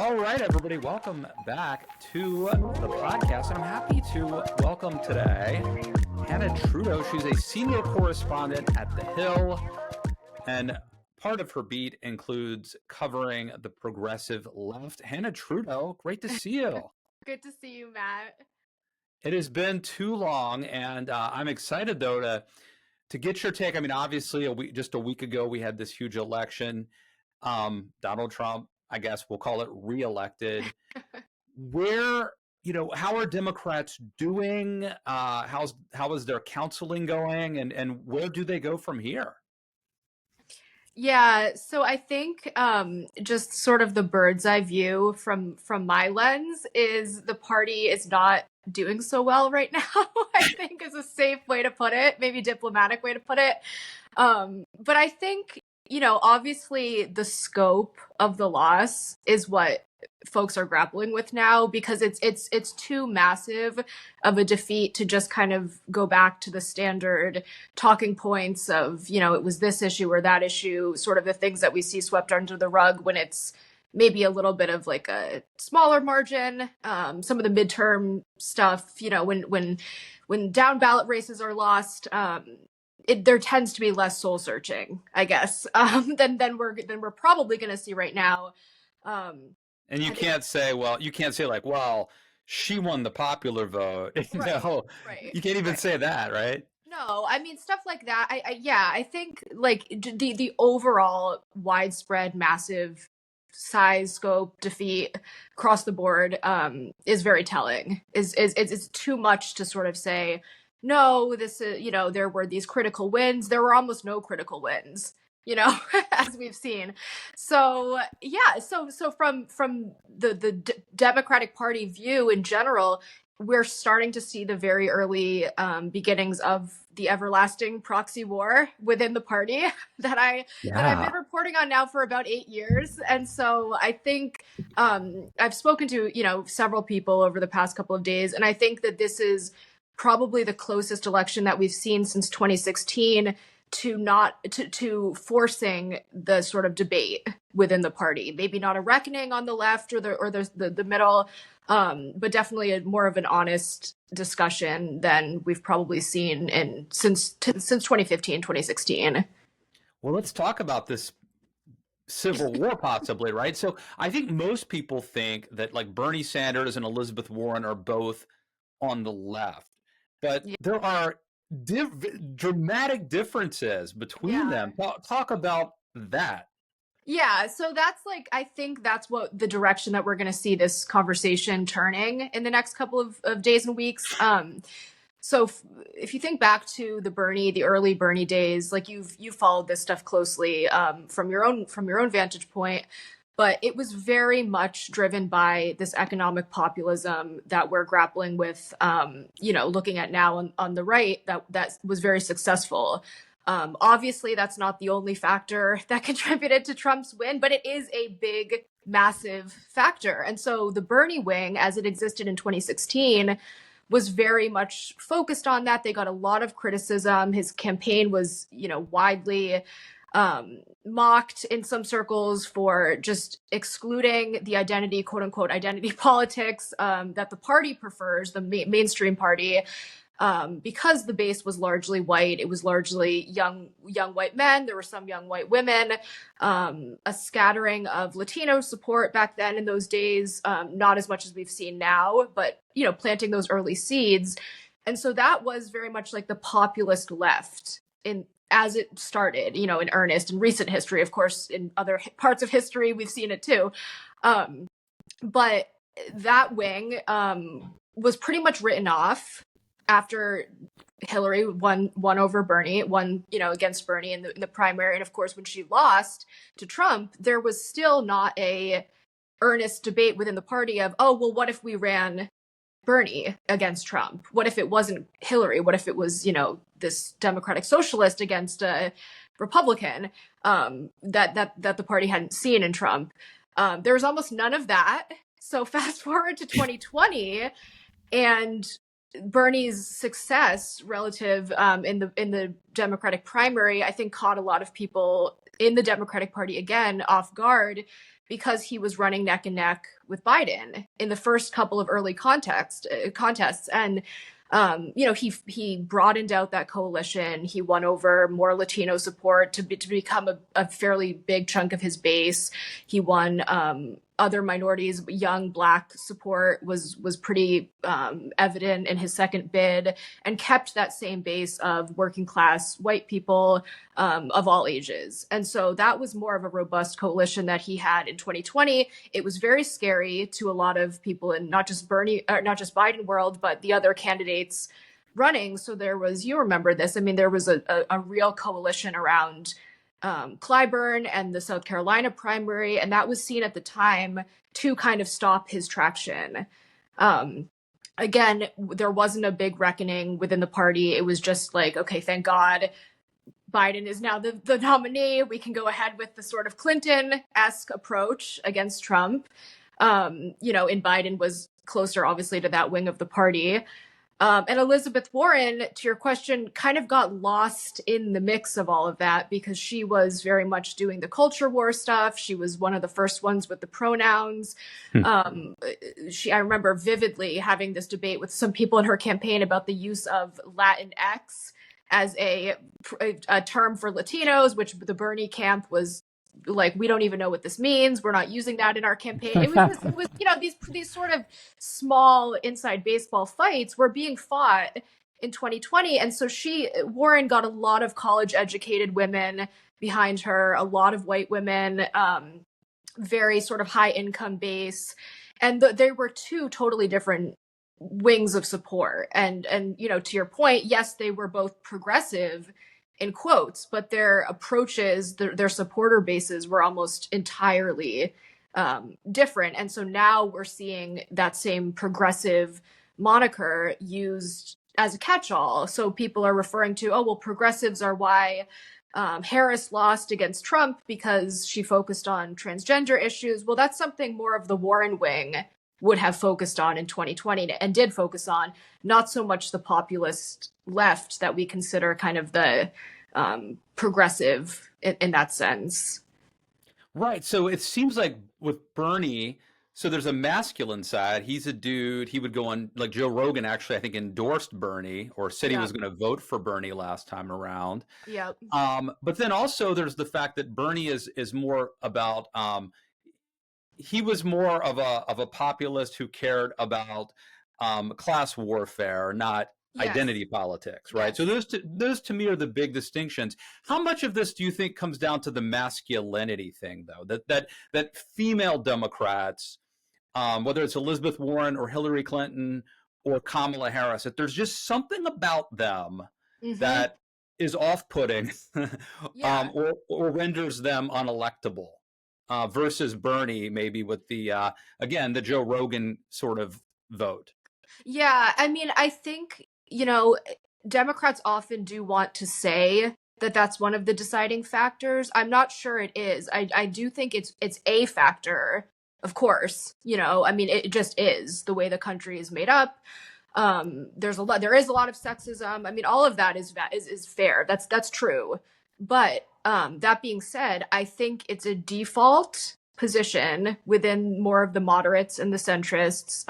All right, everybody, welcome back to the podcast. And I'm happy to welcome today Hanna Trudo. She's a senior correspondent at The Hill, and part of her beat includes covering the progressive left. Hanna Trudo, great to see you. Good to see you, Matt. It has been too long, and I'm excited, though, to get your take. I mean, obviously, just a week ago, we had this huge election. Donald Trump, I guess we'll call it, reelected. How are Democrats doing? How is their counseling going, and where do they go from here? Yeah, so I think just sort of the bird's eye view from my lens is the party is not doing so well right now. I think is a safe way to put it, maybe diplomatic way to put it. But I think, obviously the scope of the loss is what folks are grappling with now, because it's too massive of a defeat to just kind of go back to the standard talking points of, it was this issue or that issue, sort of the things that we see swept under the rug when it's maybe a little bit of like a smaller margin. Some of the midterm stuff, when down ballot races are lost, there tends to be less soul searching, I guess, than we're probably going to see right now. And you can't say, well, she won the popular vote. No, right, you can't even say that, right? No, I mean, stuff like that. I think like the overall widespread, massive size, scope, defeat across the board is very telling. It's too much to sort of say, no, this is, there were these critical wins. There were almost no critical wins, as we've seen. So yeah, so from the Democratic Party view in general, we're starting to see the very early beginnings of the everlasting proxy war within the party that I've been reporting on now for about 8 years. And so I think I've spoken to, several people over the past couple of days, and I think that this is probably the closest election that we've seen since 2016 to forcing the sort of debate within the party. Maybe not a reckoning on the left or the middle, but definitely more of an honest discussion than we've probably seen since 2015, 2016. Well, let's talk about this civil war possibly, right? So I think most people think that like Bernie Sanders and Elizabeth Warren are both on the left, but there are dramatic differences between them. Talk about that. Yeah, so that's I think that's what the direction that we're going to see this conversation turning in the next couple of days and weeks. So if you think back to the early Bernie days, like you've followed this stuff closely from your own vantage point, but it was very much driven by this economic populism that we're grappling with, looking at now on the right, that was very successful. Obviously, that's not the only factor that contributed to Trump's win, but it is a big, massive factor. And so the Bernie wing, as it existed in 2016, was very much focused on that. They got a lot of criticism. His campaign was, widely mocked in some circles for just excluding the identity, quote unquote, identity politics that the party prefers, the mainstream party. Because the base was largely white, it was largely young white men. There were some young white women, a scattering of Latino support back then in those days, not as much as we've seen now, but, planting those early seeds. And so that was very much like the populist left as it started, in earnest in recent history. Of course, in other parts of history, we've seen it too. But that wing was pretty much written off after Hillary won over Bernie, against Bernie in the primary. And of course, when she lost to Trump, there was still not a earnest debate within the party of, oh, well, what if we ran Bernie against Trump? What if it wasn't Hillary? What if it was, this Democratic socialist against a Republican that the party hadn't seen in Trump? There was almost none of that. So fast forward to 2020, and Bernie's success relative in the Democratic primary, I think, caught a lot of people in the Democratic Party again off guard because he was running neck and neck with Biden in the first couple of early contests. And he broadened out that coalition. He won over more Latino support to become a fairly big chunk of his base. He won other minorities, young Black support was pretty evident in his second bid, and kept that same base of working class white people of all ages. And so that was more of a robust coalition that he had in 2020. It was very scary to a lot of people in not just Biden world, but the other candidates running. So there was, you remember this, I mean, there was a real coalition around Clyburn and the South Carolina primary, and that was seen at the time to kind of stop his traction. Again, there wasn't a big reckoning within the party. It was just like, okay, thank God Biden is now the nominee. We can go ahead with the sort of Clinton-esque approach against Trump. And Biden was closer, obviously, to that wing of the party. And Elizabeth Warren, to your question, kind of got lost in the mix of all of that because she was very much doing the culture war stuff. She was one of the first ones with the pronouns. I remember vividly having this debate with some people in her campaign about the use of Latinx as a term for Latinos, which the Bernie camp was like, we don't even know what this means. We're not using that in our campaign. It was these sort of small inside baseball fights were being fought in 2020. And so Warren got a lot of college educated women behind her, a lot of white women, very sort of high income base. And there were two totally different wings of support. And to your point, yes, they were both progressive in quotes, but their approaches, their supporter bases were almost entirely different. And so now we're seeing that same progressive moniker used as a catch-all. So people are referring to, progressives are why Harris lost against Trump because she focused on transgender issues. Well, that's something more of the Warren wing would have focused on in 2020 and did focus on, not so much the populist left that we consider kind of the progressive in that sense. Right. So it seems like with Bernie, so there's a masculine side. He's a dude. He would go on, like Joe Rogan actually, I think, endorsed Bernie or said he was going to vote for Bernie last time around. Yep. But then also there's the fact that Bernie is more about he was more of a populist who cared about class warfare, not identity politics, right? Yes. So those to me are the big distinctions. How much of this do you think comes down to the masculinity thing, though? That female Democrats, whether it's Elizabeth Warren or Hillary Clinton or Kamala Harris, that there's just something about them that is off-putting or renders them unelectable. Versus Bernie, maybe with the Joe Rogan sort of vote. Yeah, I mean, I think, Democrats often do want to say that that's one of the deciding factors. I'm not sure it is. I do think it's a factor, of course. I mean, it just is the way the country is made up. There is a lot of sexism. I mean, all of that is fair. That's true. But that being said, I think it's a default position within more of the moderates and the centrists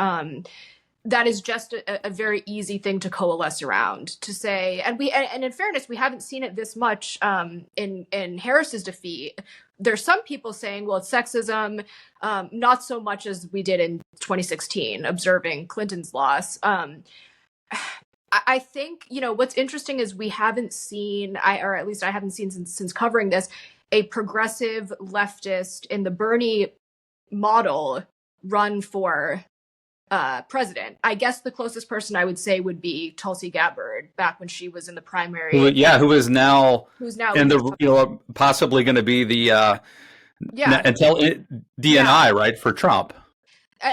that is just a very easy thing to coalesce around, to say, and in fairness, we haven't seen it this much in Harris's defeat. There's some people saying, well, it's sexism, not so much as we did in 2016, observing Clinton's loss. I think, what's interesting is we haven't seen, or at least I haven't seen since covering this, a progressive leftist in the Bernie model run for president. I guess the closest person I would say would be Tulsi Gabbard back when she was in the primary. Who is now in the possibly going to be the until DNI right for Trump.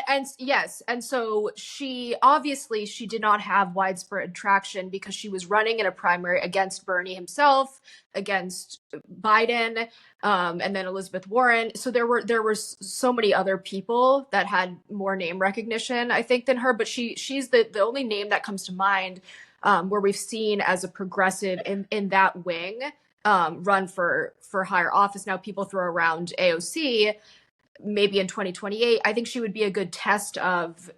And yes, and so she did not have widespread traction because she was running in a primary against Bernie himself, against Biden, and then Elizabeth Warren. So there were so many other people that had more name recognition, I think, than her. But she's the only name that comes to mind where we've seen as a progressive in that wing run for higher office. Now people throw around AOC maybe in 2028. I think she would be a good test of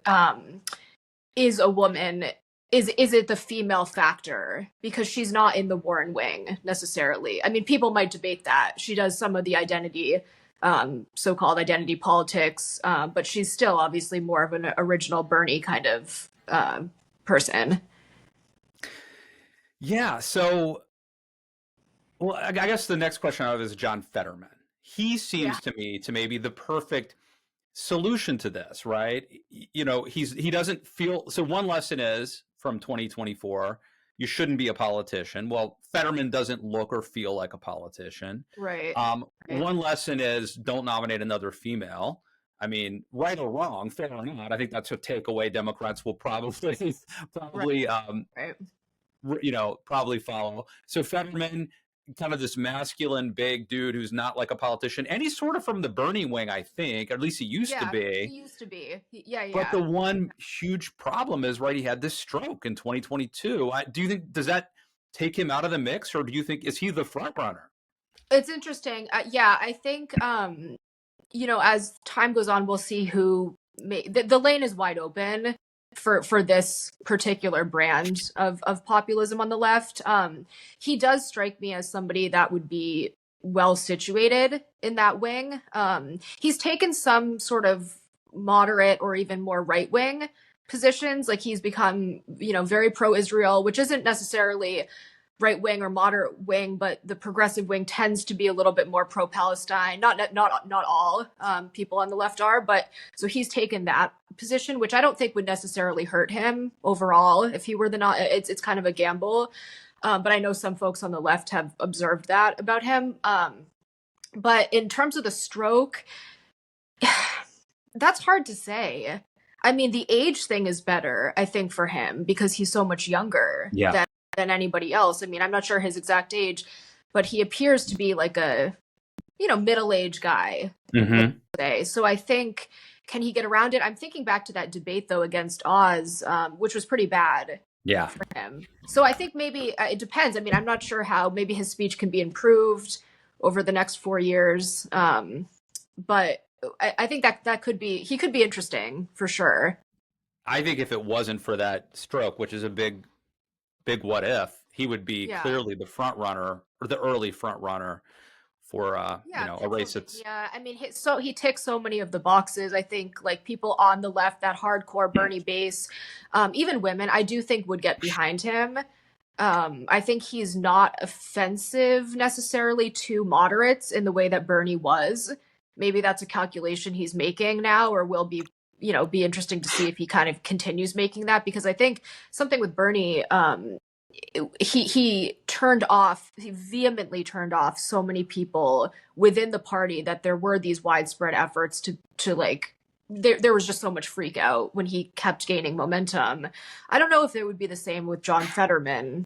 is a woman, is it the female factor, because she's not in the Warren wing necessarily. I mean, people might debate that she does some of the identity, so-called identity politics, but she's still obviously more of an original Bernie kind of person. Yeah. So, well, I guess the next question I have is John Fetterman. He Yeah. seems to me to maybe the perfect solution to this, right? You know, he doesn't feel so. One lesson is from 2024, you shouldn't be a politician. Well, Fetterman doesn't look or feel like a politician. Right. Right. One lesson is don't nominate another female. I mean, right or wrong, fair or not, I think that's a takeaway Democrats will probably Right. probably Right. probably follow. So Fetterman, kind of this masculine big dude who's not like a politician, and he's sort of from the Bernie wing, I think, or at least he used to Yeah, he be. used to be. Yeah, But the yeah. one huge problem is, right, he had this stroke in 2022. Do you think, does that take him out of the mix, or do you think, is he the front runner? It's interesting. Yeah, I think as time goes on, we'll see who the lane is wide open for this particular brand of populism on the left. He does strike me as somebody that would be well situated in that wing. He's taken some sort of moderate or even more right wing positions. Like he's become, very pro Israel, which isn't necessarily right wing or moderate wing, but the progressive wing tends to be a little bit more pro Palestine. Not all people on the left are, but so he's taken that position, which I don't think would necessarily hurt him overall if he were the not. It's kind of a gamble, but I know some folks on the left have observed that about him. But in terms of the stroke, that's hard to say. I mean, the age thing is better, I think, for him because he's so much younger Yeah. than anybody else. I mean, I'm not sure his exact age, but he appears to be like a, middle-aged guy. Mm-hmm. So I think, can he get around it? I'm thinking back to that debate though against Oz, which was pretty bad Yeah. for him. So I think maybe it depends. I mean, I'm not sure how maybe his speech can be improved over the next 4 years. But I think that could be, he could be interesting for sure. I think if it wasn't for that stroke, which is a big what if, he would be Yeah. clearly the front runner or the early front runner for a race that's Yeah, I mean, he ticks so many of the boxes. I think like people on the left, that hardcore Bernie base, even women, I do think would get behind him. I think he's not offensive necessarily to moderates in the way that Bernie was. Maybe that's a calculation he's making now, or will be, be interesting to see if he kind of continues making that, because I think something with Bernie, he vehemently turned off so many people within the party that there were these widespread efforts to like, there was just so much freak out when he kept gaining momentum. I don't know if it would be the same with John Fetterman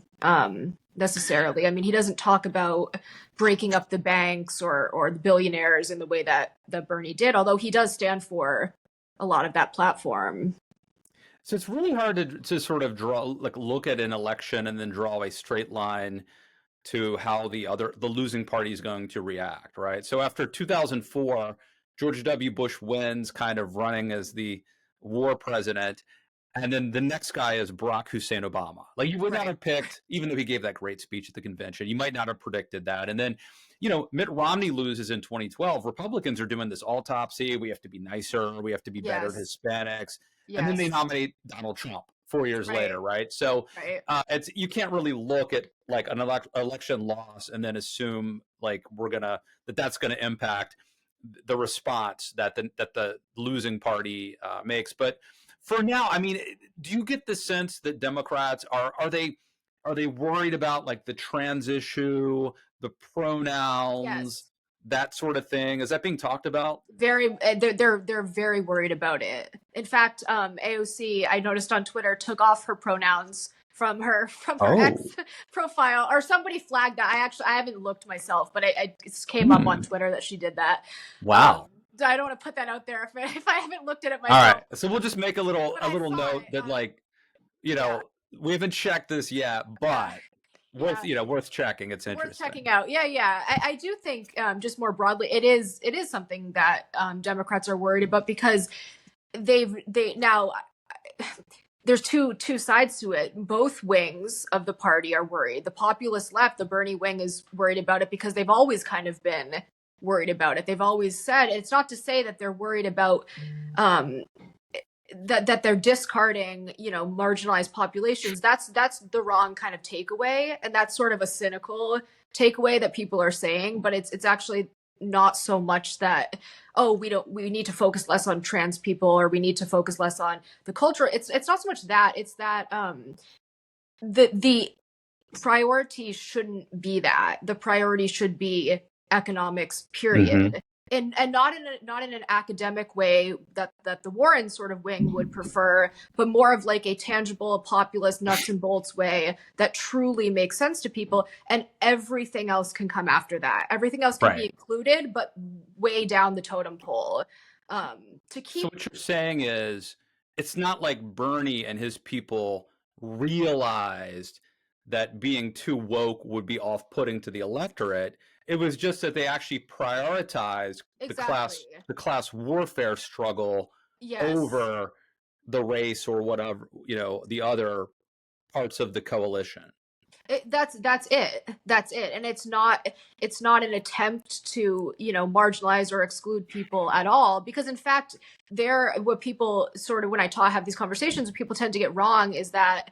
necessarily. I mean, he doesn't talk about breaking up the banks or the billionaires in the way that Bernie did, although he does stand for a lot of that platform. So it's really hard to sort of look at an election and then draw a straight line to how the losing party is going to react, right? So after 2004, George W. Bush wins, kind of running as the war president, and then the next guy is Barack Hussein Obama. Like you would not have picked, even though he gave that great speech at the convention, you might not have predicted that. And then, Mitt Romney loses in 2012. Republicans are doing this autopsy. We have to be nicer. We have to be better to Hispanics. Yes. And then they nominate Donald Trump 4 years later, right? So you can't really look at like an election loss and then assume like that's gonna impact the response that the losing party makes. But for now, I mean, do you get the sense that Democrats are they worried about like the trans issue, the pronouns? Yes. That sort of thing? Is that being talked about? They're very worried about it. In fact, AOC, I noticed on Twitter, took off her pronouns from her X profile, or somebody flagged that. I haven't looked myself, but it came up on Twitter that she did that. Wow. I don't want to put that out there if I haven't looked at it myself. All right, so we'll just make a little note that we haven't checked this yet, but worth, Yeah. worth checking. It's Worth interesting. checking out. Yeah. I do think just more broadly, it is something that Democrats are worried about because they now there's two sides to it. Both wings of the party are worried. The populist left, the Bernie wing, is worried about it because they've always kind of been worried about it. They've always said, it's not to say that they're worried about that they're discarding, marginalized populations. That's the wrong kind of takeaway, and that's sort of a cynical takeaway that people are saying. But it's actually not so much that, oh, we need to focus less on trans people, or we need to focus less on the culture. It's not so much that, it's that the priority shouldn't be that. The priority should be economics, period. And not in an academic way that the Warren sort of wing would prefer, but more of like a tangible, populist, nuts and bolts way that truly makes sense to people. And everything else can come after that. Everything else can be included, but way down the totem pole. To keep. So what you're saying is, it's not like Bernie and his people realized that being too woke would be off-putting to the electorate. It was just that they actually prioritized Exactly. the class warfare struggle Yes. over the race or whatever, the other parts of the coalition. That's it. And it's not an attempt to, marginalize or exclude people at all, because in fact, what people sort of, when I have these conversations, what people tend to get wrong is that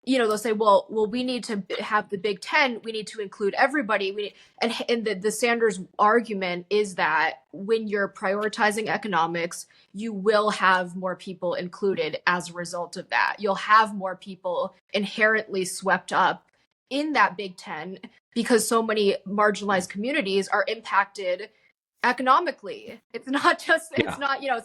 they'll say, well, we need to have the Big Ten. We need to include everybody. And the Sanders argument is that when you're prioritizing economics, you will have more people included as a result of that. You'll have more people inherently swept up in that Big Ten because so many marginalized communities are impacted economically. It's not just it's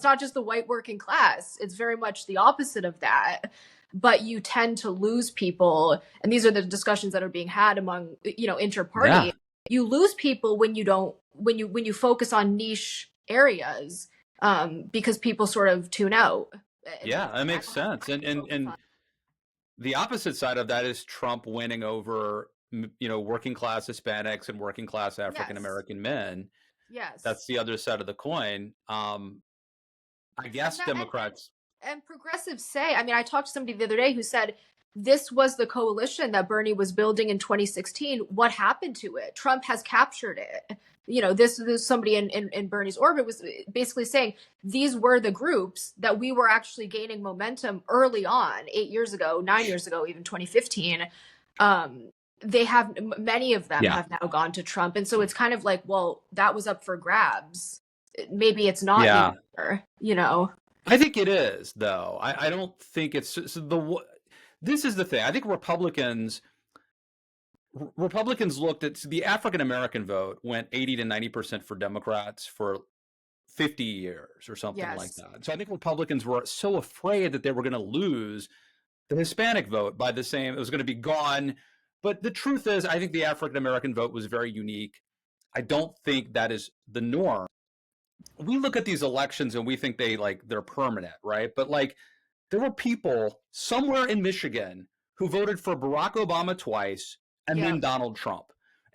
not just the white working class. It's very much the opposite of that. But you tend to lose people, and these are the discussions that are being had among inter-party. Yeah. You lose people when you focus on niche areas, because people sort of tune out. Yeah, that makes sense. And the opposite side of that is Trump winning over working class Hispanics and working class African American men. Yes. That's the other side of the coin. I guess Democrats and progressives say, I talked to somebody the other day who said this was the coalition that Bernie was building in 2016. What happened to it? Trump has captured it. This somebody in Bernie's orbit was basically saying these were the groups that we were actually gaining momentum early on, 8 years ago, 9 years ago, even 2015. They have, many of them have now gone to Trump. And so it's kind of like, well, that was up for grabs. Maybe it's not anymore, I think it is, though. I don't think it's this is the thing. I think Republicans looked at the African American vote, went 80 to 90% for Democrats for 50 years or something like that. So I think Republicans were so afraid that they were going to lose the Hispanic vote by the same, it was going to be gone. But the truth is, I think the African American vote was very unique. I don't think that is the norm. We look at these elections and we think they're permanent, right? But there were people somewhere in Michigan who voted for Barack Obama twice and then Donald Trump.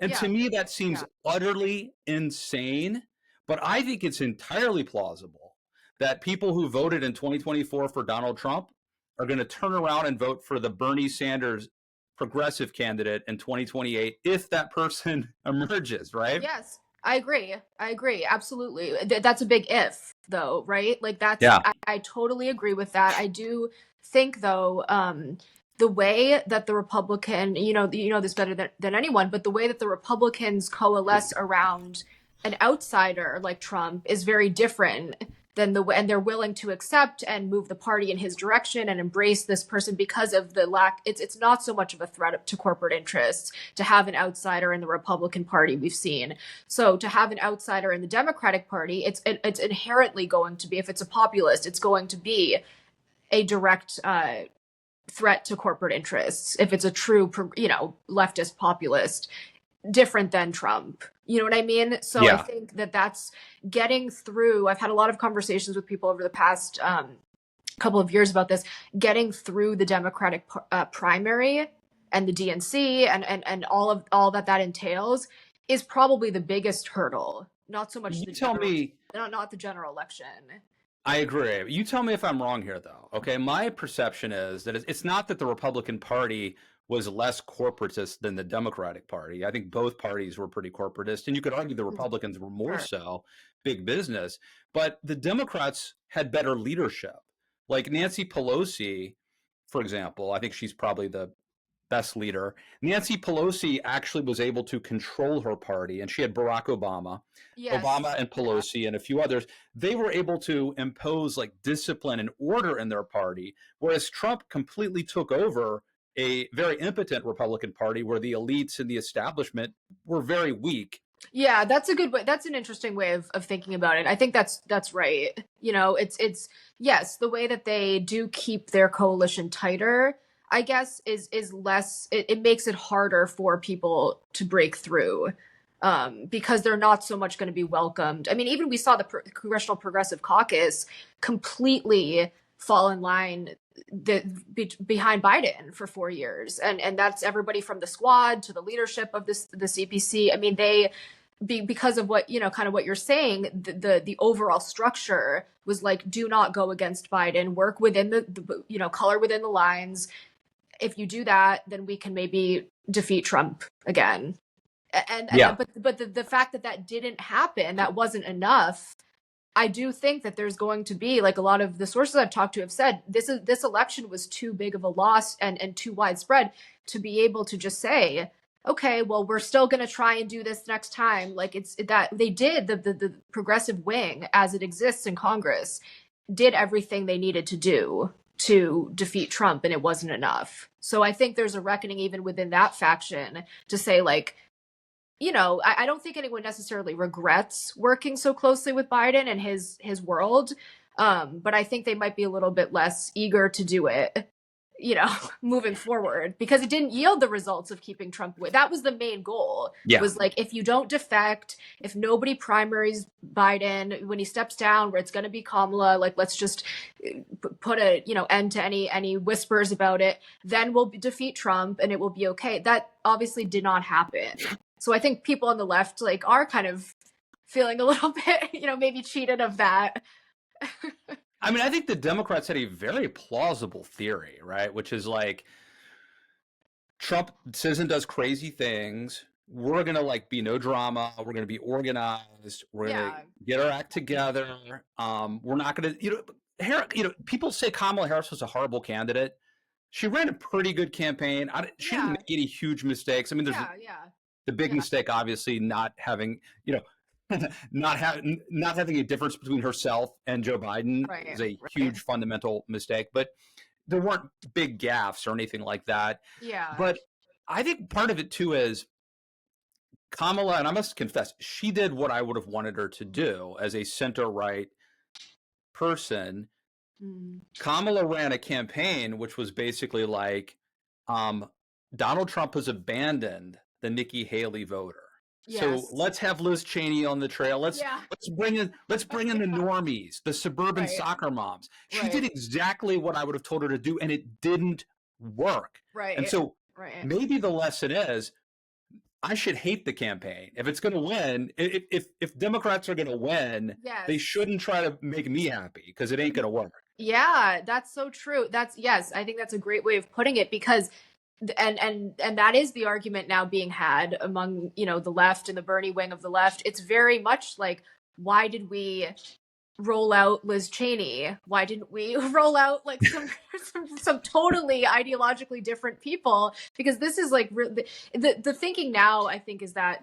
And to me, that seems utterly insane. But I think it's entirely plausible that people who voted in 2024 for Donald Trump are going to turn around and vote for the Bernie Sanders progressive candidate in 2028 if that person emerges, right? Yes. I agree. Absolutely. That's a big if, though, right? I totally agree with that. I do think, though, the way that the Republican, you know this better than anyone, but the way that the Republicans coalesce around an outsider like Trump is very different than and they're willing to accept and move the party in his direction and embrace this person because of the lack. It's not so much of a threat to corporate interests to have an outsider in the Republican Party we've seen. So to have an outsider in the Democratic Party, it's inherently going to be, if it's a populist, it's going to be a direct threat to corporate interests. If it's a true, leftist populist, different than Trump. You know what I mean? So I think that's getting through. I've had a lot of conversations with people over the past couple of years about this, getting through the Democratic primary and the DNC and all that entails is probably the biggest hurdle. Not so much You the tell general, me. not the general election. I agree. You tell me if I'm wrong here, though. Okay, my perception is that it's not that the Republican Party was less corporatist than the Democratic Party. I think both parties were pretty corporatist, and you could argue the Republicans were more Sure. so big business. But the Democrats had better leadership. Like Nancy Pelosi, for example, I think she's probably the best leader. Nancy Pelosi actually was able to control her party, and she had Barack Obama, Yes. Obama and Yeah. Pelosi, and a few others. They were able to impose like discipline and order in their party, whereas Trump completely took over a very impotent Republican Party where the elites and the establishment were very weak. Yeah, that's a good way. That's an interesting way of thinking about it. I think that's right. You know, it's yes, the way that they do keep their coalition tighter, I guess, is less. It makes it harder for people to break through, because they're not so much going to be welcomed. I mean, even we saw the Congressional Progressive Caucus completely fall in line behind Biden for 4 years, and that's everybody from the squad to the leadership of the CPC. I mean, they because of what, you know, kind of what you're saying, the overall structure was like, do not go against Biden, work within the you know, color within the lines. If you do that, then we can maybe defeat Trump again. Yeah. But the fact that that didn't happen, that wasn't enough. I do think that there's going to be, like, a lot of the sources I've talked to have said, this election was too big of a loss and too widespread to be able to just say, okay, well, we're still going to try and do this next time. Like, it's that they did, the progressive wing as it exists in Congress did everything they needed to do to defeat Trump, and it wasn't enough. So I think there's a reckoning even within that faction to say, like, you know, I don't think anyone necessarily regrets working so closely with Biden and his world, but I think they might be a little bit less eager to do it, you know, moving forward, because it didn't yield the results of keeping Trump away. That was the main goal. Yeah. Was like, if you don't defect, if nobody primaries Biden when he steps down, where it's going to be Kamala, like, let's just put a, you know, end to any whispers about it, then we'll defeat Trump and it will be okay. That obviously did not happen. So I think people on the left, like, are kind of feeling a little bit, you know, maybe cheated of that. I mean, I think the Democrats had a very plausible theory, right? Which is like, Trump says and does crazy things. We're gonna like be no drama. We're gonna be organized. We're gonna get our act together. We're not gonna, people say Kamala Harris was a horrible candidate. She ran a pretty good campaign. She didn't make any huge mistakes. I mean, there's the big mistake, obviously, not having, not having a difference between herself and Joe Biden is a huge fundamental mistake. But there weren't big gaffes or anything like that. Yeah. But I think part of it too is Kamala, and I must confess, she did what I would have wanted her to do as a center-right person. Kamala ran a campaign which was basically like, Donald Trump has abandoned the Nikki Haley voter. Yes. So let's have Liz Cheney on the trail. Let's bring in the normies, the suburban soccer moms. She did exactly what I would have told her to do, and it didn't work. Right. And so maybe the lesson is, I should hate the campaign. If it's going to win, if Democrats are going to win, they shouldn't try to make me happy, because it ain't going to work. Yeah, that's so true. Yes, I think that's a great way of putting it, because and that is the argument now being had among, you know, the left and the Bernie wing of the left. It's very much like, why did we roll out Liz Cheney? Why didn't we roll out like some totally ideologically different people? Because this is like the thinking now, I think, is that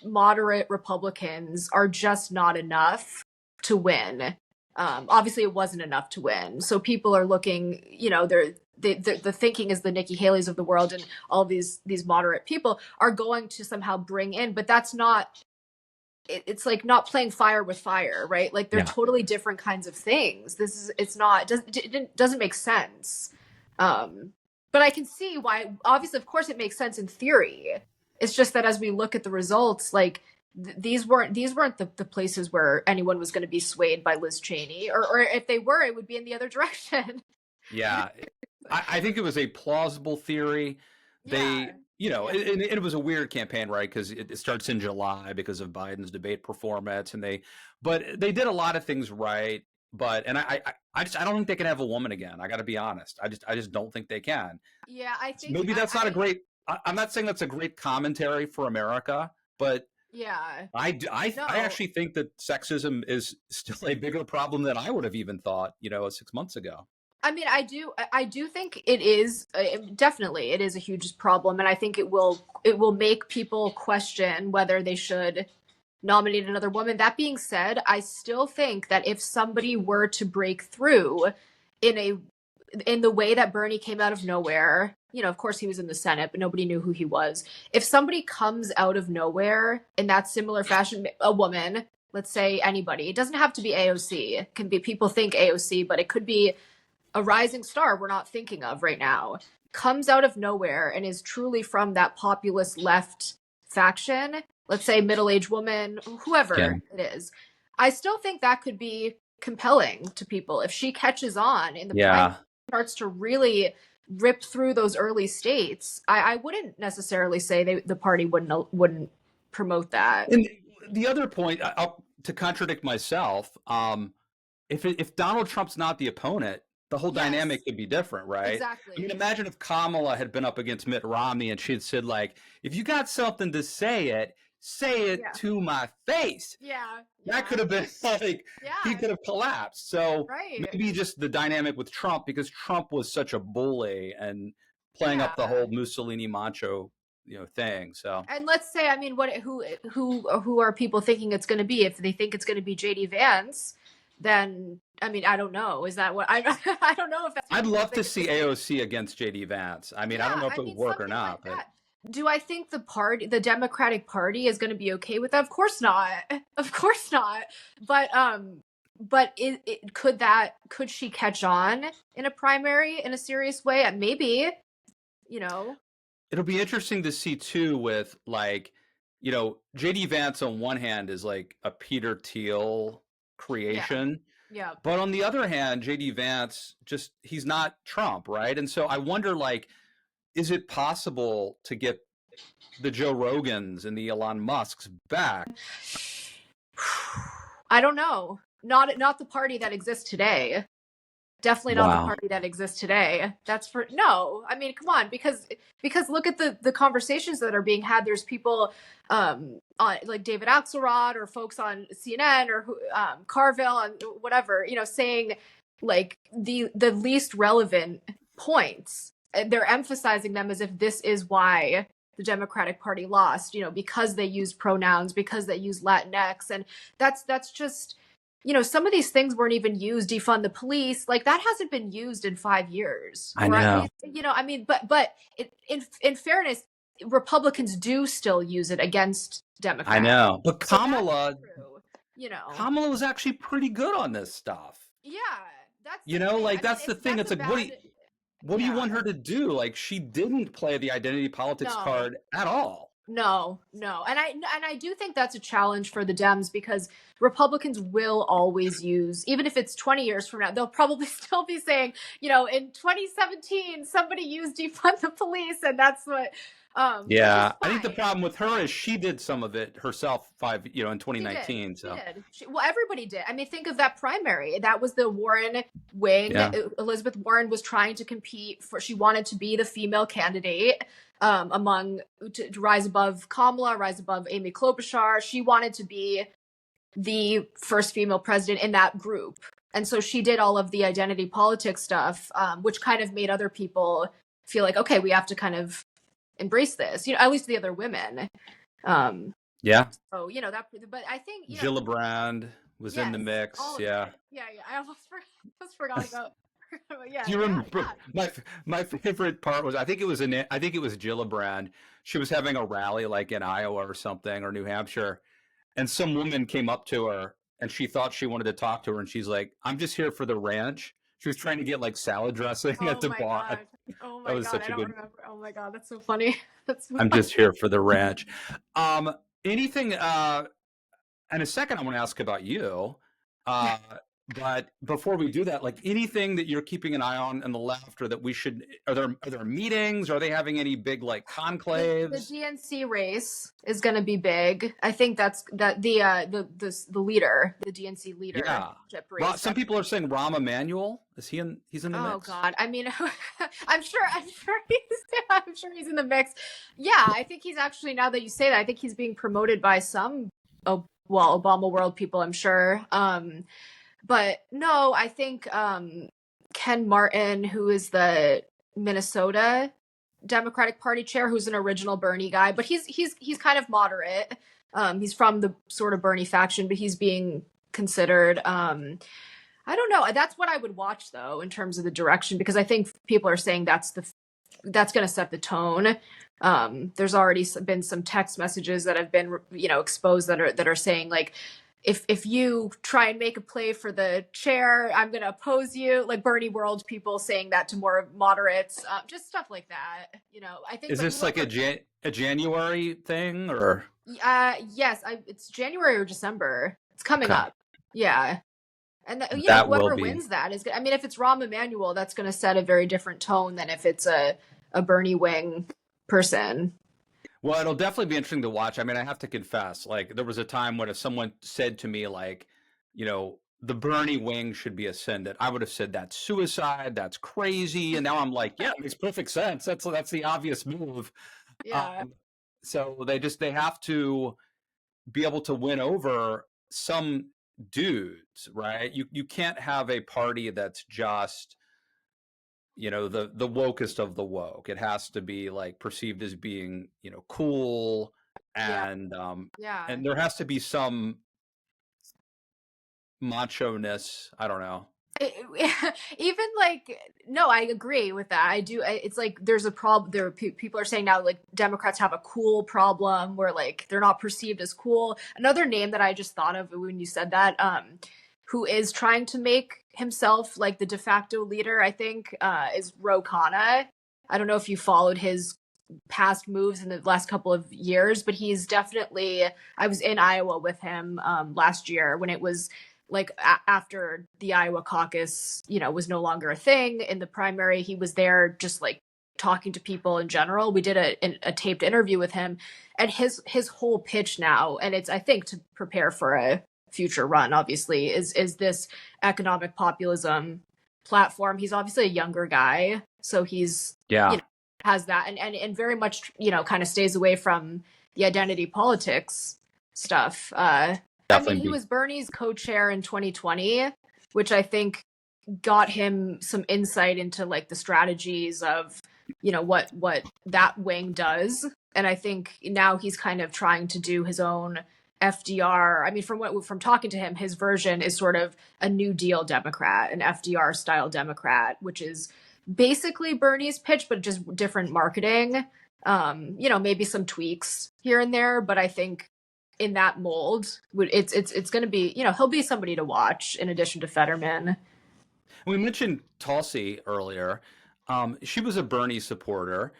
moderate Republicans are just not enough to win. Obviously it wasn't enough to win. So people are looking, you know, the thinking is the Nikki Haley's of the world and all these moderate people are going to somehow bring in, but that's not, it's like not playing fire with fire, right? Like they're totally different kinds of things. It doesn't make sense. But I can see why, obviously, of course it makes sense in theory. It's just that as we look at the results, like these weren't the places where anyone was going to be swayed by Liz Cheney, or if they were, it would be in the other direction. Yeah. I think it was a plausible theory. Yeah. Yeah. And it was a weird campaign, right? Because it starts in July because of Biden's debate performance, but they did a lot of things right. But I don't think they can have a woman again. I got to be honest. I just don't think they can. Yeah, I think Maybe that's not a great. I'm not saying that's a great commentary for America, but yeah. I No. actually think that sexism is still a bigger problem than I would have even thought, 6 months ago. I mean, I do think it is definitely it is a huge problem, and I think it will make people question whether they should nominate another woman. That being said, I still think that if somebody were to break through in a in the way that Bernie came out of nowhere, of course he was in the Senate, but nobody knew who he was. If somebody comes out of nowhere in that similar fashion, a woman, let's say anybody, it doesn't have to be AOC. It can be people think AOC, but it could be a rising star we're not thinking of right now, comes out of nowhere and is truly from that populist left faction, let's say middle-aged woman, whoever it is, I still think that could be compelling to people if she catches on in the primary, starts to really rip through those early states. I wouldn't necessarily say the party wouldn't promote that. And the other point, to contradict myself, if Donald Trump's not the opponent, the whole dynamic could be different, right? Exactly. I mean, imagine if Kamala had been up against Mitt Romney and she'd said, like, if you got something to say it to my face. Yeah. That could have been like, he could have collapsed. So maybe just the dynamic with Trump, because Trump was such a bully and playing up the whole Mussolini macho thing. So, and let's say, I mean, who are people thinking it's going to be? If they think it's going to be JD Vance, then I mean, I don't know. Is that what I don't know if that's. I'd love to see AOC against JD Vance. I mean, I don't know if it would work or not. Like, but do I think the Democratic Party is going to be okay with that? Of course not. Of course not. But could she catch on in a primary in a serious way? Maybe. It'll be interesting to see too with like, JD Vance on one hand is like a Peter Thiel creation. Yeah. But on the other hand, JD Vance he's not Trump, right? And so I wonder, like, is it possible to get the Joe Rogans and the Elon Musks back? I don't know. Not the party that exists today. Definitely not the party that exists today. No. I mean, come on, because look at the conversations that are being had. There's people on like David Axelrod or folks on CNN or Carville and whatever, saying like the least relevant points. They're emphasizing them as if this is why the Democratic Party lost, because they use pronouns, because they use Latinx, and that's just. Some of these things weren't even used. Defund the police, like that hasn't been used in 5 years. I know. I mean, but in fairness, Republicans do still use it against Democrats. I know, but Kamala, Kamala was actually pretty good on this stuff. Yeah, that's that's the thing. It's like, what do you want her to do? Like, she didn't play the identity politics card at all. No. And I do think that's a challenge for the Dems, because Republicans will always use, even if it's 20 years from now, they'll probably still be saying, in 2017, somebody used defund the police. And that's what, I think the problem with her is she did some of it herself in 2019. She did. Well, everybody did. I mean, think of that primary. That was the Warren wing. Yeah. Elizabeth Warren was trying to compete she wanted to be the female candidate. To rise above Kamala, rise above Amy Klobuchar. She wanted to be the first female president in that group. And so she did all of the identity politics stuff, which kind of made other people feel like, okay, we have to kind of embrace this, at least the other women. So, but I think, Gillibrand was in the mix. Yeah. I almost forgot about. Do you remember my favorite part was I think it was Gillibrand. She was having a rally like in Iowa or something, or New Hampshire, and some woman came up to her and she thought she wanted to talk to her, and she's like, "I'm just here for the ranch." She was trying to get like salad dressing at the bar. Oh my god! I don't remember. Oh my god, that's so funny. I'm just here for the ranch. Anything? In a second, I want to ask about you. But before we do that, like anything that you're keeping an eye on the left, or that we should, are there meetings? Are they having any big like The conclaves? DNC race is going to be big. I think that's that the leader, the DNC Yeah. leadership race. Some people are saying Rahm Emanuel. Is he in? He's in the Oh mix. God. I mean, I'm sure he's in the mix. Yeah, I think he's actually, now that you say that, I think he's being promoted by some, oh, well, Obama world people, I'm sure. But no, I think Ken Martin, who is the Minnesota Democratic Party chair, who's an original Bernie guy, but he's kind of moderate. He's from the sort of Bernie faction, but he's being considered. I don't know. That's what I would watch though in terms of the direction, because I think people are saying that's going to set the tone. There's already been some text messages that have been exposed that are saying like, if you try and make a play for the chair, I'm going to oppose you. Like Bernie world people saying that to more moderates, just stuff like that. I think. Is this like a January thing or? Yes, it's January or December. It's coming Okay. up. Yeah. And That will whoever be. wins that is good. I mean, if it's Rahm Emanuel, that's going to set a very different tone than if it's a Bernie wing person. Well, it'll definitely be interesting to watch. I mean, I have to confess, like there was a time when if someone said to me like, the Bernie wing should be ascendant, I would have said that's suicide, that's crazy. And now I'm like, yeah, it makes perfect sense. That's the obvious move. Yeah. So they have to be able to win over some dudes, right? You can't have a party that's just the wokest of the woke. It has to be like perceived as being cool, Yeah. and Yeah. there has to be some macho-ness. I don't know. Even like, no, I agree with that. I do. It's like there's a problem. People are saying now like Democrats have a cool problem where like they're not perceived as cool. Another name that I just thought of when you said that, who is trying to make himself like the de facto leader, I think, is Ro Khanna. I don't know if you followed his past moves in the last couple of years, but he's definitely. I was in Iowa with him last year when it was like after the Iowa caucus, was no longer a thing in the primary. He was there just like talking to people in general. We did a taped interview with him, and his whole pitch now, and it's I think to prepare for a future run, obviously, is this economic populism platform. He's obviously a younger guy, so he's has that and very much kind of stays away from the identity politics stuff. I mean, he was Bernie's co-chair in 2020, which I think got him some insight into like the strategies of, what that wing does. And I think now he's kind of trying to do his own FDR. I mean, from talking to him, his version is sort of a New Deal Democrat, an FDR style Democrat, which is basically Bernie's pitch, but just different marketing. Maybe some tweaks here and there, but I think in that mold, it's going to be, he'll be somebody to watch in addition to Fetterman. We mentioned Tulsi earlier. She was a Bernie supporter.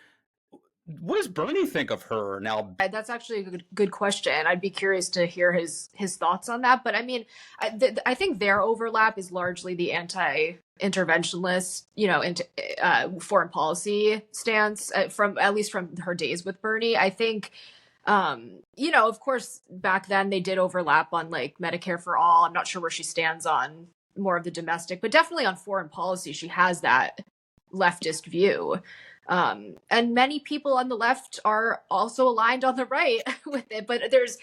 What does Bernie think of her now? That's actually a good question. I'd be curious to hear his thoughts on that. But I mean, I think their overlap is largely the anti-interventionist, foreign policy stance from at least from her days with Bernie. I think. Of course, back then they did overlap on like Medicare for all. I'm not sure where she stands on more of the domestic, but definitely on foreign policy, she has that leftist view. And many people on the left are also aligned on the right with it. But there's,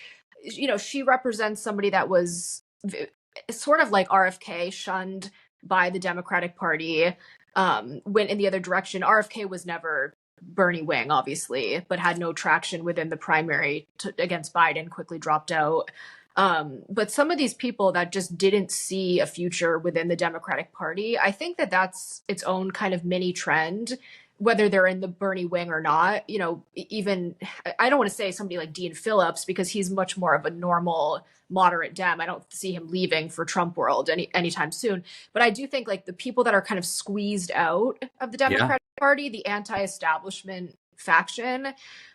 she represents somebody that was sort of like RFK, shunned by the Democratic Party. Went in the other direction. RFK was never Bernie wing, obviously, but had no traction within the primary against Biden, quickly dropped out. But some of these people that just didn't see a future within the Democratic Party, I think that that's its own kind of mini trend, whether they're in the Bernie wing or not. Even, I don't want to say somebody like Dean Phillips, because he's much more of a normal moderate Dem. I don't see him leaving for Trump world anytime soon. But I do think like the people that are kind of squeezed out of the Democratic Party, the anti-establishment faction,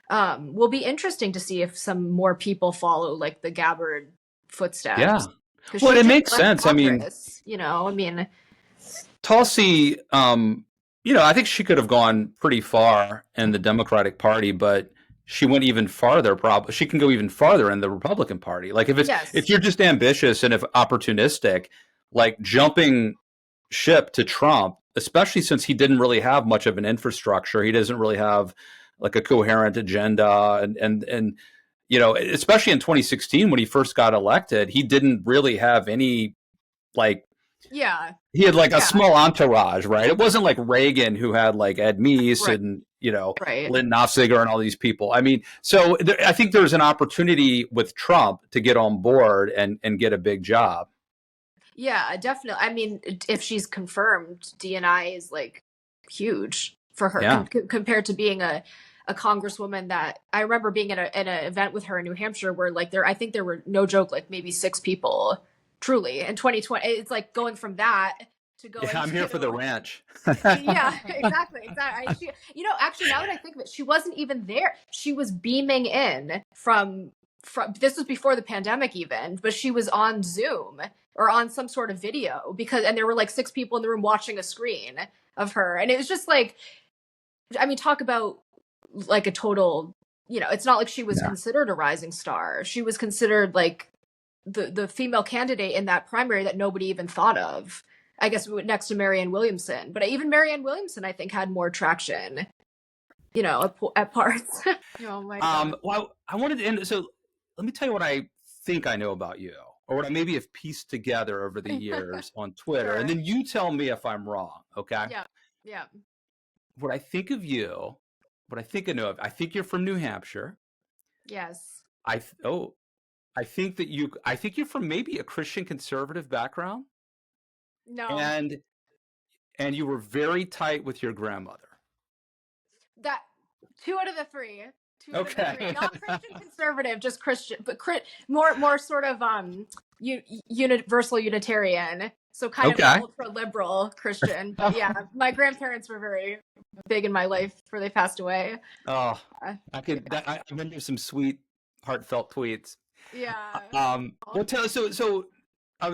will be interesting to see if some more people follow like the Gabbard footsteps. Yeah. because Well, she it just makes left sense. I mean, Congress. You know, I mean, Tulsi, I think she could have gone pretty far in the Democratic Party, but she went even farther. Probably she can go even farther in the Republican Party. Like if yes, you're just ambitious and if opportunistic, like jumping ship to Trump, especially since he didn't really have much of an infrastructure, he doesn't really have like a coherent agenda, and especially in 2016 when he first got elected, he didn't really have any like yeah, he had like a yeah, small entourage, right? It wasn't like Reagan who had like Ed Meese right, and right. Lynn Nofziger and all these people. I mean, so I think there's an opportunity with Trump to get on board and get a big job. Yeah, definitely. I mean, if she's confirmed, DNI is like huge for her Yeah. compared to being a congresswoman that I remember being at an event with her in New Hampshire where like I think there were no joke like maybe 6 people truly in 2020. It's like going from that to Yeah, going I'm here for the to ranch. yeah, exactly. Actually, now that I think of it, she wasn't even there. She was beaming in from this was before the pandemic even, but she was on Zoom or on some sort of video and there were like 6 people in the room watching a screen of her. And it was just like, I mean, talk about like a total, it's not like she was Yeah. considered a rising star. She was considered like the female candidate in that primary that nobody even thought of. I guess next to Marianne Williamson, but even Marianne Williamson, I think, had more traction, at parts. Oh my god. Well, I wanted to end. So let me tell you what I think I know about you, or what I maybe have pieced together over the years on Twitter, and Sure. then you tell me if I'm wrong. Okay. Yeah. Yeah. What I think of you, what I think I know of, I think you're from New Hampshire. Yes. Oh, I think you're from maybe a Christian conservative background, No. and you were very tight with your grandmother. That two out of the three. Two out of the three. Okay. Not Christian conservative, just Christian, but more sort of universal Unitarian. So kind of Okay. ultra liberal Christian. But yeah, my grandparents were very big in my life before they passed away. Oh, I Yeah. could. I remember some sweet, heartfelt tweets. Yeah. Well, so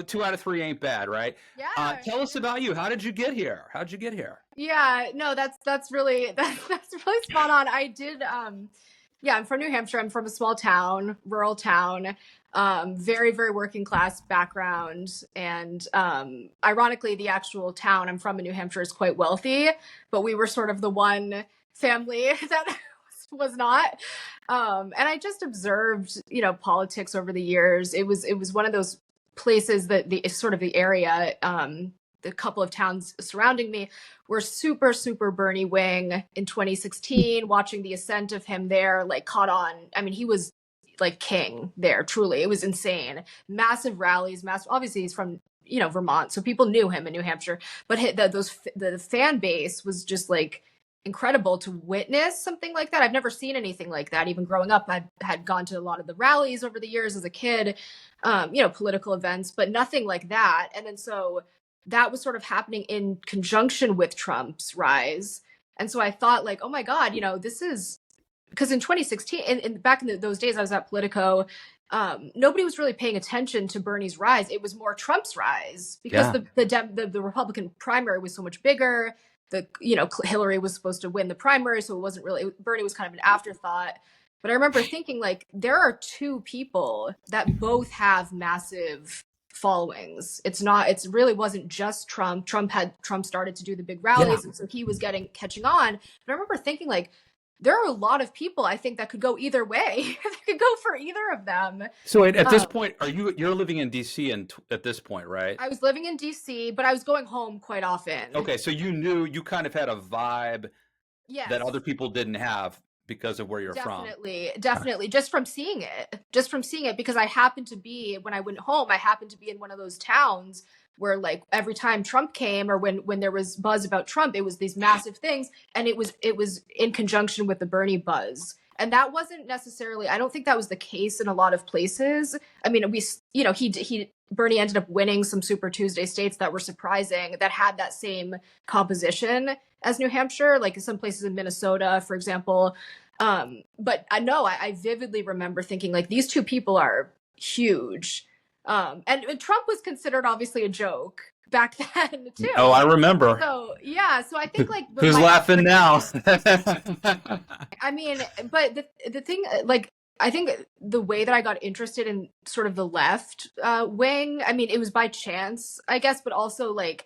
2 out of 3 ain't bad, right? Yeah. Tell us about you. How did you get here? How'd you get here? Yeah, no, that's really that's really spot on. I did yeah, I'm from New Hampshire. I'm from a small town, rural town, very, very working class background. And ironically, the actual town I'm from in New Hampshire is quite wealthy, but we were sort of the one family that was not. And I just observed, politics over the years. It was one of those places that the sort of the area, the couple of towns surrounding me were super, super Bernie wing in 2016, watching the ascent of him there, like caught on. I mean, he was like king there, truly. It was insane. Massive rallies, obviously he's from, Vermont. So people knew him in New Hampshire, but the fan base was just like incredible to witness something like that. I've never seen anything like that. Even growing up, I had gone to a lot of the rallies over the years as a kid, political events, but nothing like that. And then so that was sort of happening in conjunction with Trump's rise. And so I thought like, oh my God, this is because in 2016 and back in those days I was at Politico, nobody was really paying attention to Bernie's rise. It was more Trump's rise because Yeah. the Republican primary was so much bigger. Hillary was supposed to win the primary, so it wasn't really Bernie was kind of an afterthought. But I remember thinking like there are 2 people that both have massive followings. It really wasn't just Trump. Trump started to do the big Yeah. rallies, and so he was catching on. But I remember thinking like there are a lot of people I think that could go either way. That could go for either of them. So at this point, you're living in DC and at this point, right? I was living in DC, but I was going home quite often. Okay, so you kind of had a vibe Yes. that other people didn't have because of where you're from. Definitely. Just from seeing it, because I happened to be, when I went home, I happened to be in one of those towns where like every time Trump came or when there was buzz about Trump, it was these massive things. And it was in conjunction with the Bernie buzz. And that wasn't necessarily, I don't think that was the case in a lot of places. I mean, Bernie ended up winning some Super Tuesday states that were surprising, that had that same composition as New Hampshire, like some places in Minnesota, for example. But I know I vividly remember thinking like these 2 people are huge. And Trump was considered obviously a joke back then Oh, I too. remember. So yeah, so I think like with Who's my laughing now? I mean, but the thing, like, I think the way that I got interested in sort of the left wing, I mean, it was by chance, I guess, but also like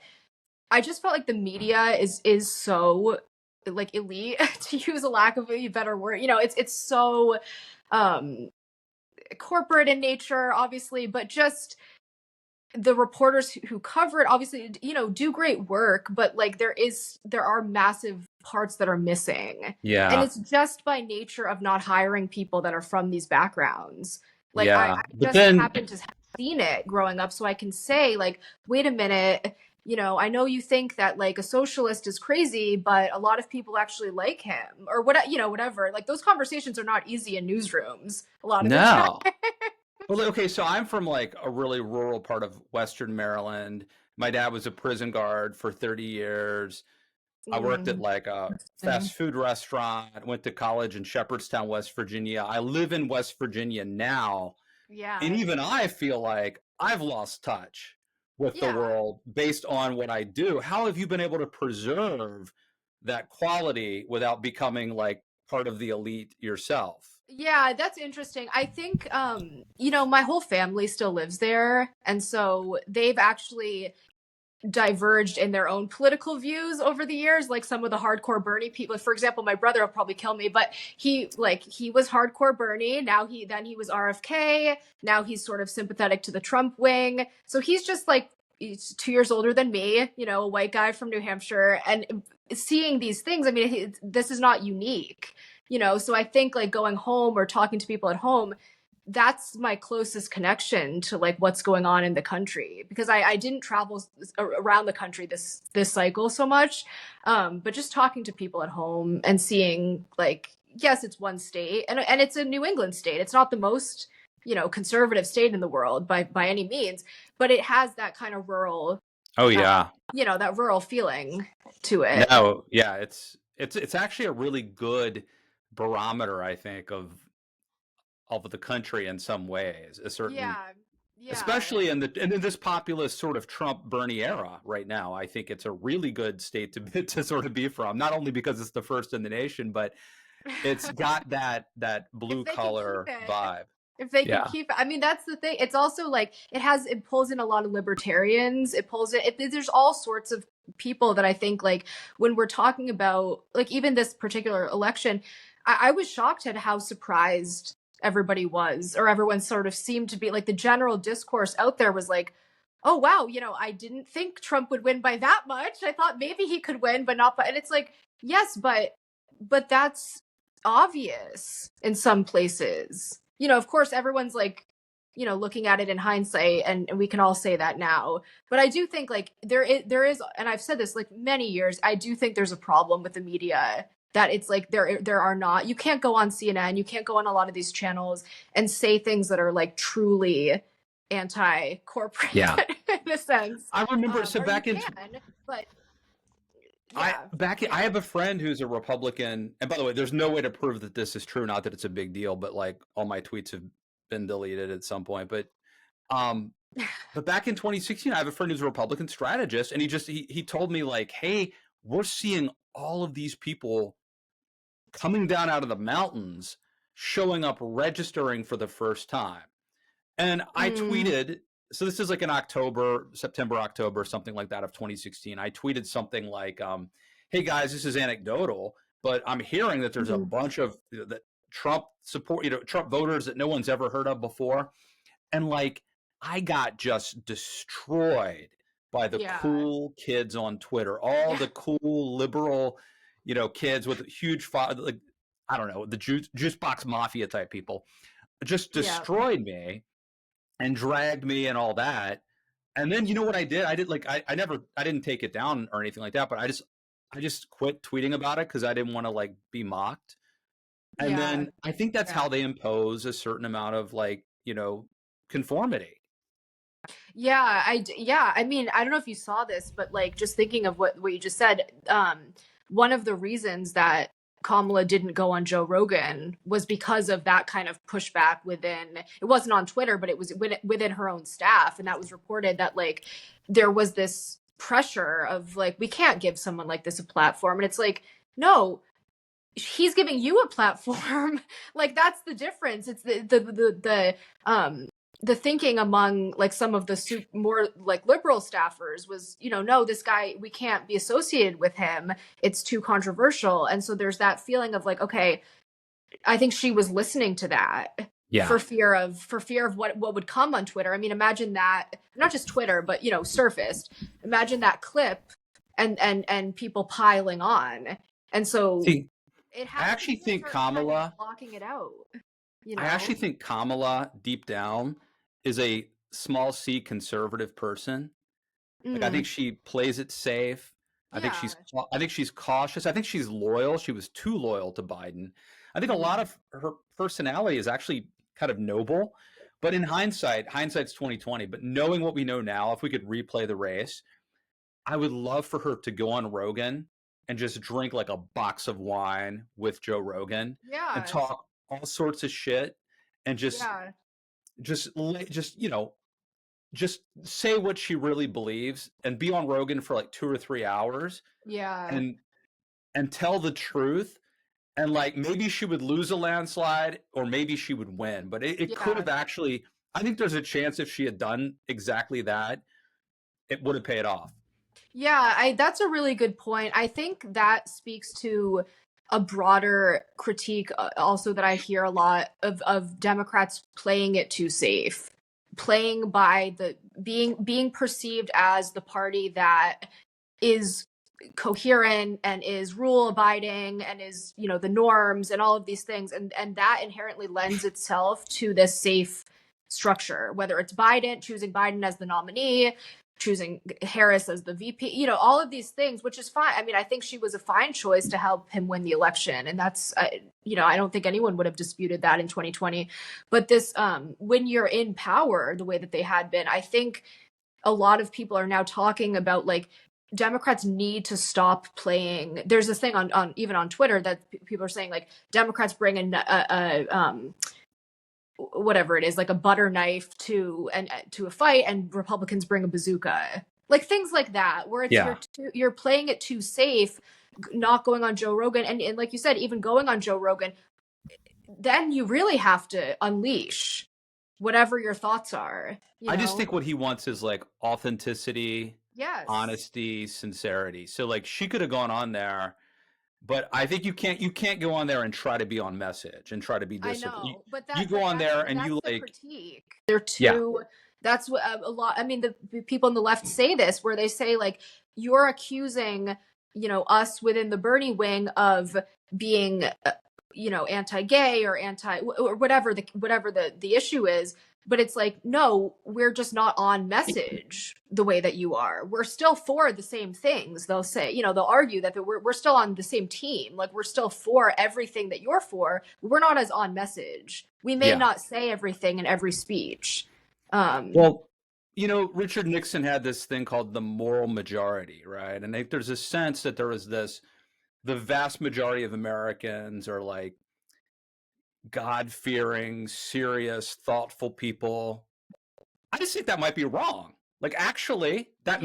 I just felt like the media is so like elite to use a lack of a better word. You know, it's so um corporate in nature, obviously, but just the reporters who cover it obviously, you know, do great work, but like there are massive parts that are missing, and Yeah, it's just by nature of not hiring people that are from these backgrounds. Like I yeah. But just then, happen to have seen it growing up, so I can say like, wait a minute, you know, I know you think that like a socialist is crazy, but a lot of people actually like him, or what, you know, whatever. Like those conversations are not easy in newsrooms a lot of the time. no. Well, okay, so I'm from like a really rural part of Western Maryland. My dad was a prison guard for 30 years. I worked at Mm, like a interesting. fast food restaurant, went to college in Shepherdstown, West Virginia. I live in West Virginia now, and Yeah. even I feel like I've lost touch with the Yeah. world based on what I do. How have you been able to preserve that quality without becoming like part of the elite yourself? Yeah, that's interesting. I think you know, my whole family still lives there, and so they've actually diverged in their own political views over the years. Like some of the hardcore Bernie people, for example, my brother will probably kill me, but he was hardcore Bernie. Now he was RFK. Now he's sort of sympathetic to the Trump wing. So he's just like he's 2 years older than me, you know, a white guy from New Hampshire, and seeing these things. I mean, this is not unique, you know. So I think like going home or talking to people at home, that's my closest connection to like what's going on in the country, because I didn't travel around the country this cycle so much, but just talking to people at home and seeing like, yes, it's one state, and it's a New England state. It's not the most, you know, conservative state in the world by any means, but it has that kind of rural, Oh uh, yeah. you know, that rural feeling to it. No, yeah, it's actually a really good barometer, I think, of the country in some ways. A certain, Yeah, yeah, especially in this populist sort of Trump Bernie era right now, I think it's a really good state to to sort of be from. Not only because it's the first in the nation, but it's got that if blue they can keep collar it. vibe. If they can Yeah. keep it. I mean, that's the thing. It's also like it pulls in a lot of libertarians. There's all sorts of people that I think like when we're talking about like even this particular election, I was shocked at how surprised everybody was, or everyone sort of seemed to be. Like the general discourse out there was like, oh wow, you know, I didn't think Trump would win by that much. I thought maybe he could win, but not by. And it's like, yes, but that's obvious in some places. You know, of course, everyone's like, you know, looking at it in hindsight, and we can all say that now. But I do think like there is, and I've said this like many years. I do think there's a problem with the media, that it's like there are not. You can't go on CNN, you can't go on a lot of these channels and say things that are like truly anti-corporate Yeah. in a sense, I remember so or you back in can, but I yeah, back I yeah. have a friend who's a Republican, and by the way, there's no way to prove that this is true, not that it's a big deal, but like all my tweets have been deleted at some point. Um but back in 2016, I have a friend who's a Republican strategist, and he told me like, "Hey, we're seeing all of these people coming down out of the mountains, showing up registering for the first time." And I Mm, tweeted, so this is like in October, September, October, something like that of 2016. I tweeted something like, "Hey guys, this is anecdotal, but I'm hearing that there's a mhm. bunch of that Trump support, Trump voters that no one's ever heard of before." And like, I got just destroyed by the Yeah, cool kids on Twitter, all yeah, the cool liberal, kids with huge, like, I don't know, the juice box mafia type people just yeah, destroyed me and dragged me and all that. And then you know what I did? I did like I didn't take it down or anything like that, but I just quit tweeting about it because I didn't want to like be mocked. And yeah. then I think that's Yeah. how they impose a certain amount of like, conformity. Yeah, I mean, I don't know if you saw this, but like just thinking of what you just said, one of the reasons that Kamala didn't go on Joe Rogan was because of that kind of pushback within, it wasn't on Twitter, but it was within her own staff. And that was reported that like there was this pressure of like, we can't give someone like this a platform. And it's like, no, he's giving you a platform. Like that's the difference. It's the thinking among like some of the more like liberal staffers was, you know, no, this guy, we can't be associated with him. It's too controversial. And so there's that feeling of like, okay, I think she was listening to that for fear of what would come on Twitter. I mean, imagine that, not just Twitter, but, you know, surfaced. Imagine that clip and people piling on. And so See, it I actually think Kamala, kind of blocking it out. You know? I actually think Kamala deep down is a small c conservative person. Like I think she plays it safe. I think she's cautious. I think she's loyal. She was too loyal to Biden. I think a lot of her personality is actually kind of noble. But in hindsight's 2020. But knowing what we know now, if we could replay the race, I would love for her to go on Rogan and just drink like a box of wine with Joe Rogan and talk all sorts of shit and just you know, just say what she really believes and be on Rogan for like 2 or 3 hours. And tell the truth. And like maybe she would lose a landslide or maybe she would win. But it could have actually, I think there's a chance if she had done exactly that, it would have paid off. Yeah, that's a really good point. I think that speaks to a broader critique also that I hear a lot of Democrats playing it too safe, playing by the being perceived as the party that is coherent and is rule abiding and is, you know, the norms and all of these things, and that inherently lends itself to this safe structure, whether it's choosing Biden as the nominee, choosing Harris as the VP, you know, all of these things, which is fine. I mean, I think she was a fine choice to help him win the election. And that's, you know, I don't think anyone would have disputed that in 2020. But this, when you're in power the way that they had been, I think a lot of people are now talking about like, Democrats need to stop playing. There's this thing on even on Twitter that people are saying like Democrats bring a whatever it is, like a butter knife to a fight, and Republicans bring a bazooka, like things like that, where it's you're playing it too safe, not going on Joe Rogan, and like you said, even going on Joe Rogan, then you really have to unleash whatever your thoughts are. I just think what he wants is like authenticity, honesty, sincerity. So like she could have gone on there. But I think you can't go on there and try to be on message and try to be disciplined. I know, but you go on there and you like critique. They're too. That's what a lot. I mean, the people on the left say this, where they say like you're accusing, you know, us within the Bernie wing of being, you know, anti-gay or whatever the issue is. But it's like, no, we're just not on message the way that you are. We're still for the same things. They'll say, you know, they'll argue that we're still on the same team. Like we're still for everything that you're for. We're not as on message. We may not say everything in every speech. Well, you know, Richard Nixon had this thing called the moral majority, right? And there's a sense that there was the vast majority of Americans are like, God-fearing, serious, thoughtful people. I just think that might be wrong. Like, actually, that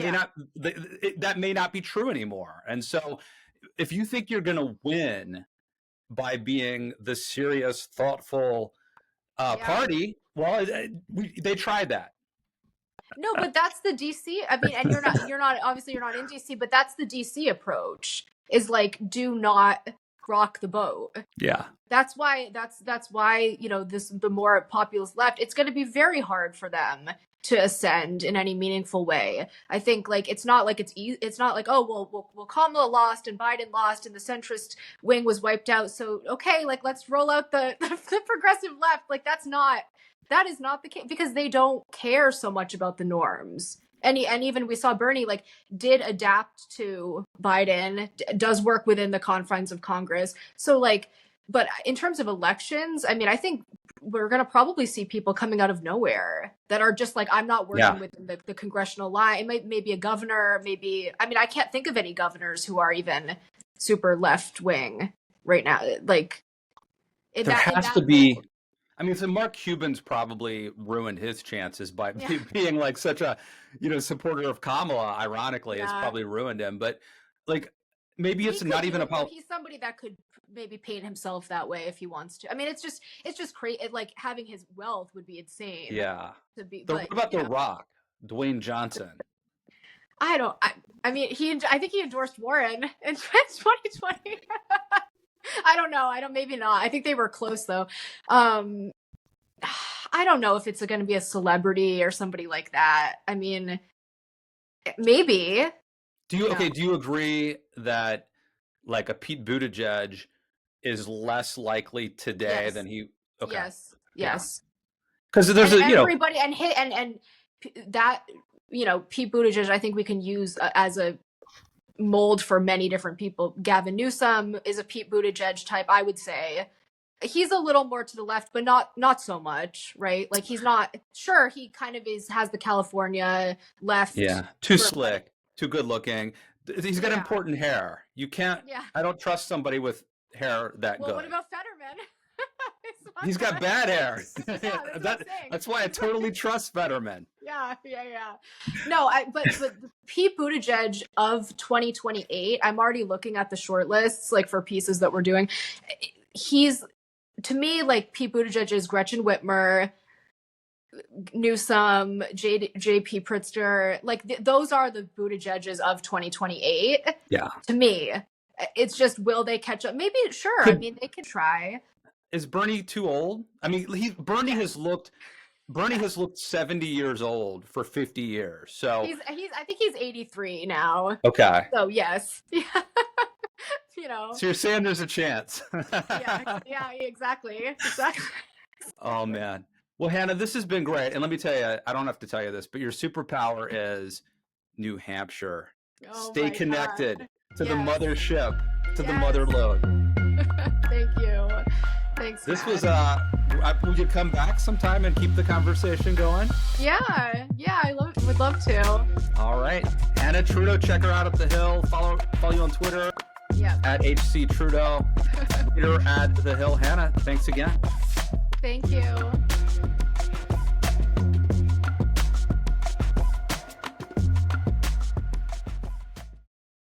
may not be true anymore. And so, if you think you're going to win by being the serious, thoughtful party, well, they tried that. No, but that's the DC. I mean, and you're not obviously you're not in DC, but that's the DC approach. Is like, do not rock the boat. Yeah. That's why you know, the more populist left, it's going to be very hard for them to ascend in any meaningful way. I think like it's not like it's not like, oh well Kamala lost and Biden lost and the centrist wing was wiped out, so okay, like let's roll out the progressive left. Like that is not the case, because they don't care so much about the norms. And even we saw Bernie like did adapt to Biden, does work within the confines of Congress. So like, but in terms of elections, I mean, I think we're going to probably see people coming out of nowhere that are just like, I'm not working with the congressional line. It maybe a governor, maybe, I mean, I can't think of any governors who are even super left wing right now. Like There has to be. I mean, so Mark Cuban's probably ruined his chances by being like such a, supporter of Kamala. Ironically, it's probably ruined him. But like, maybe it's not even a. He's somebody that could maybe paint himself that way if he wants to. I mean, it's just crazy. Like having his wealth would be insane. Yeah. To be. What about The Rock, Dwayne Johnson? I mean, I think he endorsed Warren in 2020. I don't know. Maybe not. I think they were close though. I don't know if it's going to be a celebrity or somebody like that. I mean, maybe. Do you agree that like a Pete Buttigieg is less likely today than he? Okay. Yes. Because there's everybody and that, Pete Buttigieg, I think we can use as a mold for many different people. Gavin Newsom is a Pete Buttigieg type, I would say. He's a little more to the left, but not so much, right? Like he's not, sure, he kind of has the California left. Yeah, too slick, too good looking. He's got important hair. You can't, I don't trust somebody with hair that good. Well, what about Fetterman? He's got bad hair. That's why I totally trust Fetterman. Yeah. No, but Pete Buttigieg of 2028, I'm already looking at the short lists, like for pieces that we're doing. He's, to me, like Pete Buttigieg is Gretchen Whitmer, Newsom, JP Pritzker. Like those are the Buttigiegs of 2028. Yeah. To me, it's just, will they catch up? Maybe, sure. I mean, they could try. Is Bernie too old? I mean, Bernie has looked 70 years old for 50 years. So I think he's 83 now. Okay. So yes. Yeah. So you're saying there's a chance. Yeah, exactly. Oh man. Well, Hannah, this has been great. And let me tell you, I don't have to tell you this, but your superpower is New Hampshire. Stay connected to the mothership, to the mother lode. Thank you. Thanks. This was would you come back sometime and keep the conversation going? Yeah, I would love to. All right. Hanna Trudo, check her out at The Hill. Follow you on Twitter. Yeah. At HC Trudeau. Twitter at The Hill. Hannah, thanks again. Thank you.